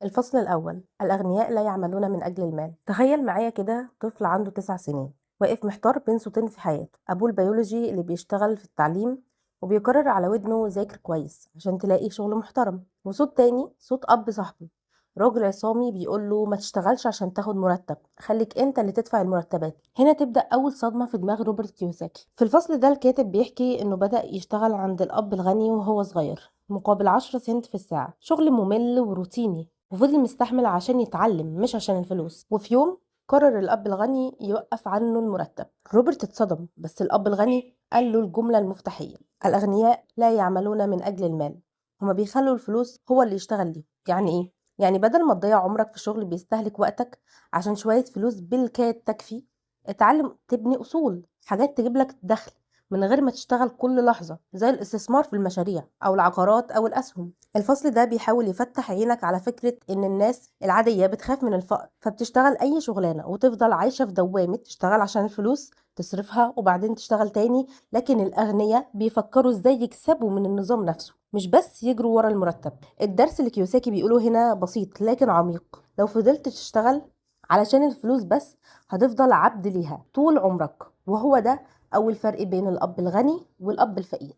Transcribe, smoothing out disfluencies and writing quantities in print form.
الفصل الأول: الأغنياء لا يعملون من أجل المال. تخيل معايا كده طفل عنده 9 سنين واقف محتار بين صوتين في حياته: أبوه البيولوجي اللي بيشتغل في التعليم وبيقرر على ودنه ذاكر كويس عشان تلاقي شغل محترم، وصوت تاني صوت أب صاحبه راجل عصامي بيقول له ما تشتغلش عشان تاخد مرتب، خليك انت اللي تدفع المرتبات. هنا تبدأ أول صدمة في دماغ روبرت كيوساكي. في الفصل ده الكاتب بيحكي إنه بدأ يشتغل عند الأب الغني وهو صغير مقابل 10 سنت في الساعة، شغل ممل وروتيني، وفضل مستحمل عشان يتعلم مش عشان الفلوس. وفي يوم قرر الأب الغني يوقف عنه المرتب. روبرت اتصدم، بس الأب الغني قال له الجملة المفتاحية: الأغنياء لا يعملون من أجل المال، هما بيخلوا الفلوس هو اللي يشتغل ليه. يعني إيه؟ يعني بدل ما تضيع عمرك في شغل بيستهلك وقتك عشان شوية فلوس بالكاد تكفي، اتعلم تبني أصول، حاجات تجيب لك دخل من غير ما تشتغل كل لحظة، زي الاستثمار في المشاريع أو العقارات أو الأسهم. الفصل ده بيحاول يفتح عينك على فكرة إن الناس العادية بتخاف من الفقر فبتشتغل أي شغلانة وتفضل عايشة في دوامة تشتغل عشان الفلوس تصرفها وبعدين تشتغل تاني. لكن الأغنياء بيفكروا إزاي يكسبوا من النظام نفسه، مش بس يجروا ورا المرتب. الدرس اللي كيوساكي بيقوله هنا بسيط لكن عميق: لو فضلت تشتغل علشان الفلوس بس هتفضل عبد ليها طول عمرك. وهو ده أول فرق بين الأب الغني والأب الفقير.